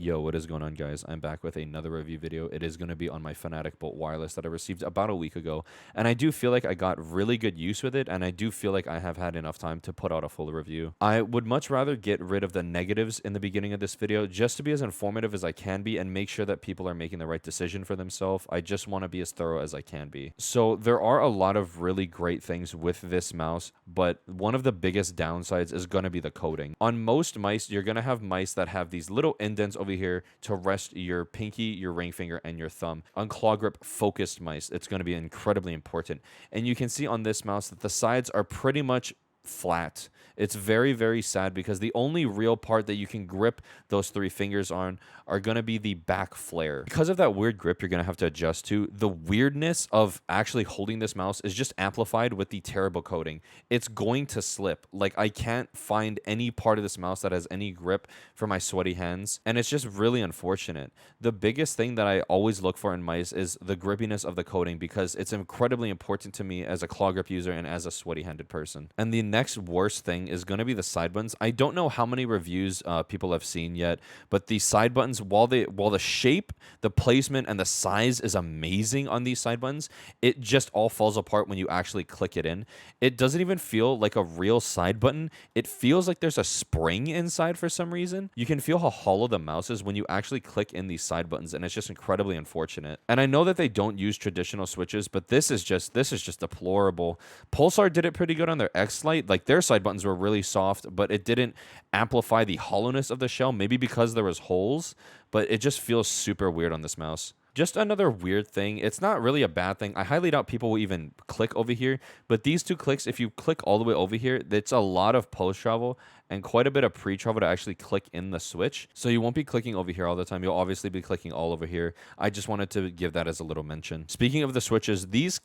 Yo, what is going on, guys? I'm back with another review video. It is going to be on my Fnatic Bolt wireless that I received about a week ago, and I do feel like I got really good use with it, and I do feel like I have had enough time to put out a full review. I would much rather get rid of the negatives in the beginning of this video just to be as informative as I can be and make sure that people are making the right decision for themselves. I just want to be as thorough as I can be. So there are a lot of really great things with this mouse, but one of the biggest downsides is going to be the coating. On most mice, you're going to have mice that have these little indents over here to rest your pinky, your ring finger, and your thumb. On claw grip focused mice, it's going to be incredibly important. And you can see on this mouse that the sides are pretty much flat. It's very, very sad because the only real part that you can grip those three fingers on are going to be the back flare. Because of that weird grip you're going to have to adjust to, the weirdness of actually holding this mouse is just amplified with the terrible coating. It's going to slip. Like, I can't find any part of this mouse that has any grip for my sweaty hands, and it's just really unfortunate. The biggest thing that I always look for in mice is the grippiness of the coating because it's incredibly important to me as a claw grip user and as a sweaty-handed person. And the next worst thing is going to be the side buttons. I don't know how many reviews people have seen yet, but the side buttons, while the shape, the placement, and the size is amazing on these side buttons, it just all falls apart when you actually click it in. It doesn't even feel like a real side button. It feels like there's a spring inside for some reason. You can feel how hollow the mouse is when you actually click in these side buttons, and it's just incredibly unfortunate. And I know that they don't use traditional switches, but this is just deplorable. Pulsar did it pretty good on their X-Lite. Like, their side buttons were really soft, but it didn't amplify the hollowness of the shell, maybe because there was holes, but it just feels super weird on this mouse. Just another weird thing. It's not really a bad thing. I highly doubt people will even click over here, but these two clicks, if you click all the way over here, it's a lot of post travel and quite a bit of pre-travel to actually click in the switch. So you won't be clicking over here all the time. You'll obviously be clicking all over here. I just wanted to give that as a little mention. Speaking of the switches, these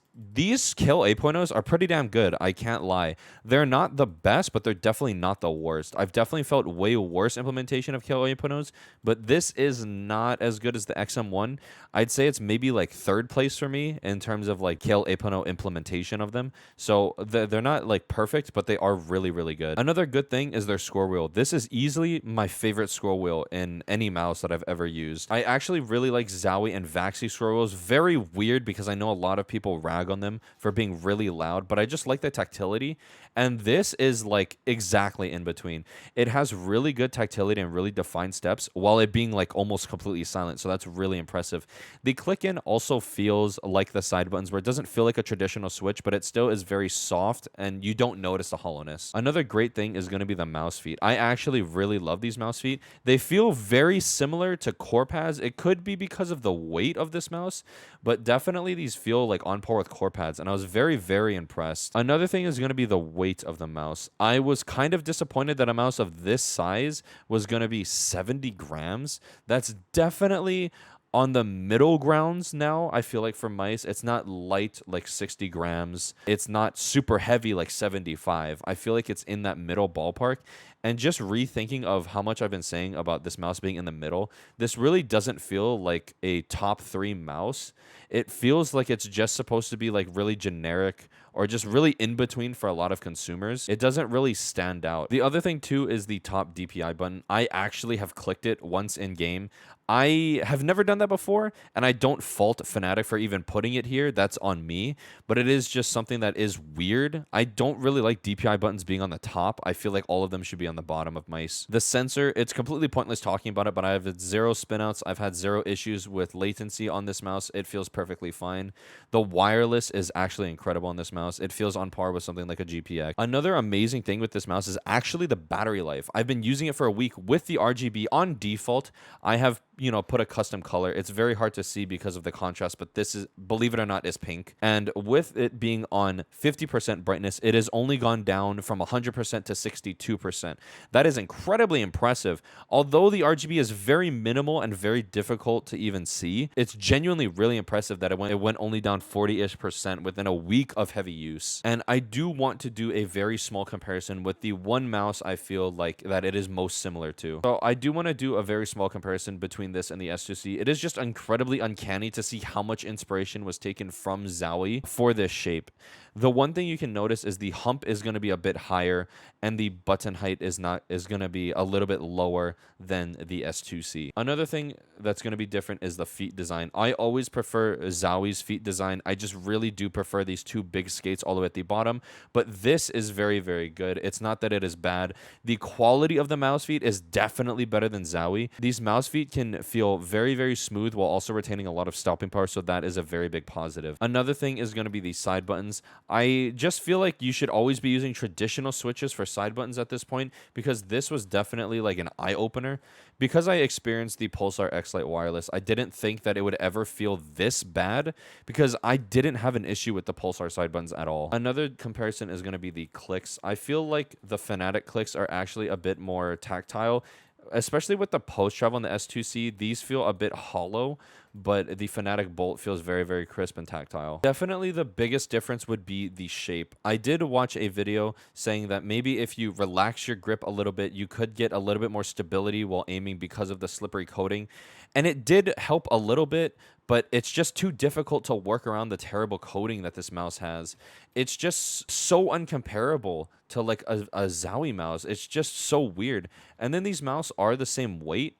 Kill 8.0s are pretty damn good. I can't lie. They're not the best, but they're definitely not the worst. I've definitely felt way worse implementation of Kill 8.0s, but this is not as good as the XM1. I'd say it's maybe like third place for me in terms of like Kill 8.0 implementation of them. So they're not like perfect, but they are really, really good. Another good thing is their scroll wheel. This is easily my favorite scroll wheel in any mouse that I've ever used. I actually really like Zowie and Vaxi scroll wheels. Very weird because I know a lot of people rag on them for being really loud, but I just like the tactility, and this is like exactly in between. It has really good tactility and really defined steps while it being like almost completely silent, so that's really impressive. The click-in also feels like the side buttons, where it doesn't feel like a traditional switch, but it still is very soft and you don't notice the hollowness. Another great thing is going to be the mouse feet. I actually really love these mouse feet. They feel very similar to core pads. It could be because of the weight of this mouse, but definitely these feel like on par with core pads, and I was very, very impressed. Another thing is going to be the weight of the mouse. I was kind of disappointed that a mouse of this size was going to be 70 grams. That's definitely on the middle grounds now. I feel like for mice, it's not light like 60 grams. It's not super heavy like 75. I feel like it's in that middle ballpark. And just rethinking of how much I've been saying about this mouse being in the middle, this really doesn't feel like a top 3 mouse. It feels like it's just supposed to be like really generic or just really in between for a lot of consumers. It doesn't really stand out. The other thing too is the top DPI button. I actually have clicked it once in game. I have never done that before, and I don't fault Fnatic for even putting it here. That's on me, but it is just something that is weird. I don't really like DPI buttons being on the top. I feel like all of them should be on the bottom of mice. The sensor, it's completely pointless talking about it, but I have 0 spinouts. I've had 0 issues with latency on this mouse. It feels perfectly fine. The wireless is actually incredible on this mouse. It feels on par with something like a GPX. Another amazing thing with this mouse is actually the battery life. I've been using it for a week with the RGB on default. I have put a custom color. It's very hard to see because of the contrast, but this is, believe it or not, is pink. And with it being on 50% brightness, it has only gone down from 100% to 62%. That is incredibly impressive. Although the RGB is very minimal and very difficult to even see, it's genuinely really impressive that it went only down 40-ish% within a week of heavy use. And I do want to do a very small comparison with the one mouse I feel like that it is most similar to. So I do want to do a very small comparison between between this and the S2C. It is just incredibly uncanny to see how much inspiration was taken from Zowie for this shape. The one thing you can notice is the hump is going to be a bit higher and the button height is going to be a little bit lower than the S2C. Another thing that's going to be different is the feet design. I always prefer Zowie's feet design. I just really do prefer these two big skates all the way at the bottom, but this is very, very good. It's not that it is bad. The quality of the mouse feet is definitely better than Zowie. These mouse feet can feel very, very smooth while also retaining a lot of stopping power, so that is a very big positive. Another thing is going to be the side buttons. I just feel like you should always be using traditional switches for side buttons at this point, because this was definitely like an eye-opener. Because I experienced the Pulsar X-Lite wireless, I didn't think that it would ever feel this bad, because I didn't have an issue with the Pulsar side buttons at all. Another comparison is going to be the clicks. I feel like the Fnatic clicks are actually a bit more tactile, especially with the post travel on the S2C. These feel a bit hollow, but the Fnatic Bolt feels very, very crisp and tactile. Definitely the biggest difference would be the shape. I did watch a video saying that maybe if you relax your grip a little bit, you could get a little bit more stability while aiming because of the slippery coating. And it did help a little bit, but it's just too difficult to work around the terrible coating that this mouse has. It's just so uncomparable to like a Zowie mouse. It's just so weird. And then these mouse are the same weight.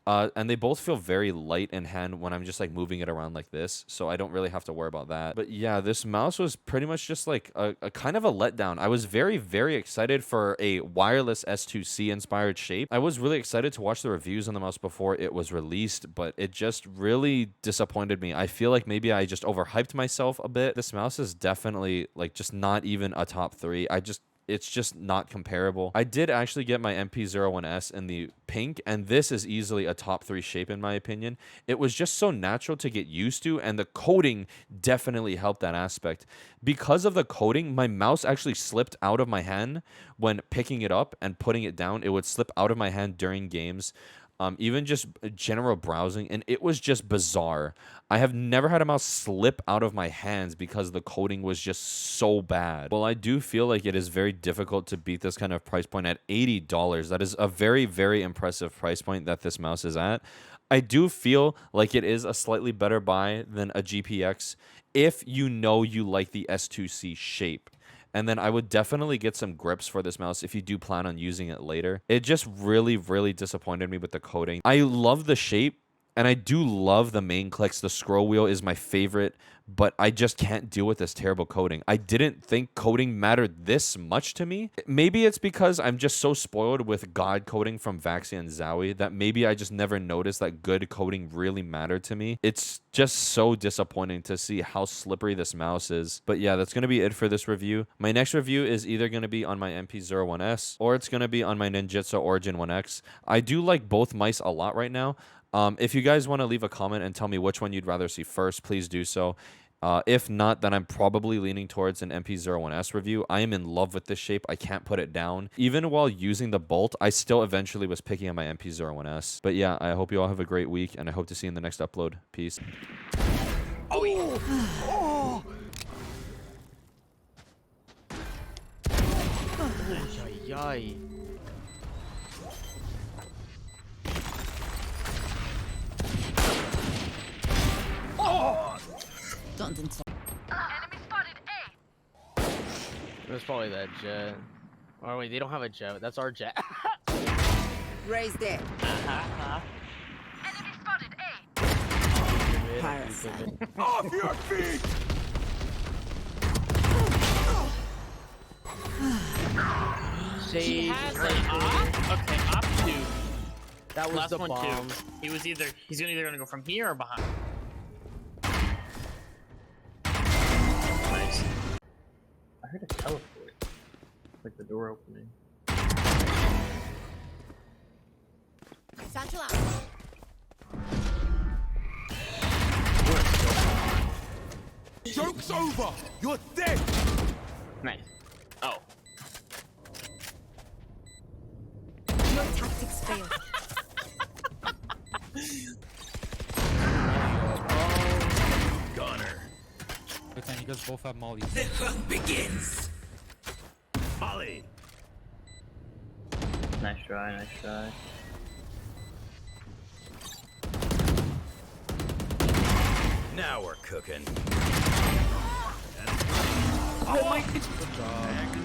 And they both feel very light in hand when I'm just like moving it around like this, so I don't really have to worry about that. But yeah, this mouse was pretty much just like a kind of a letdown. I was very, very excited for a wireless S2C inspired shape. I was really excited to watch the reviews on the mouse before it was released, but it just really disappointed me. I feel like maybe I just overhyped myself a bit. This mouse is definitely like just not even a top 3. It's just not comparable. I did actually get my MP01S in the pink, and this is easily a top 3 shape in my opinion. It was just so natural to get used to, and the coating definitely helped that aspect. Because of the coating, my mouse actually slipped out of my hand when picking it up and putting it down. It would slip out of my hand during games. Even just general browsing, and it was just bizarre. I have never had a mouse slip out of my hands because the coating was just so bad. Well, I do feel like it is very difficult to beat this kind of price point at $80. That is a very, very impressive price point that this mouse is at. I do feel like it is a slightly better buy than a GPX if you know you like the S2C shape. And then I would definitely get some grips for this mouse if you do plan on using it later. It just really, really disappointed me with the coating. I love the shape, and I do love the main clicks. The scroll wheel is my favorite, but I just can't deal with this terrible coating. I didn't think coating mattered this much to me. Maybe it's because I'm just so spoiled with God coating from Vaxia and Zowie that maybe I just never noticed that good coating really mattered to me. It's just so disappointing to see how slippery this mouse is. But yeah, that's going to be it for this review. My next review is either going to be on my MP01S or it's going to be on my Ninjitsu Origin 1X. I do like both mice a lot right now. If you guys want to leave a comment and tell me which one you'd rather see first, please do so. If not, then I'm probably leaning towards an MP01S review. I am in love with this shape. I can't put it down. Even while using the Bolt, I still eventually was picking up my MP01S. But yeah, I hope you all have a great week, and I hope to see you in the next upload. Peace. Oh, yeah. Oh. Ay, ay, ay. Enemy spotted A. It was probably that jet. Oh wait, they don't have a jet. That's our jet. Raised it. Enemy spotted A. Parasite. Off your feet! Sage, Has right an there. op? Okay, op 2. That was Last the one bomb. too. He's either gonna go from here or behind. Nice. I heard a teleport. Like the door opening. Satchel out. Joke's over! You're dead! Nice. Oh. Your tactics failed. Gunner. Okay, you guys both have mollies. The hunt begins! Molly! Nice try, nice try. Now we're cooking. Oh my! Good job.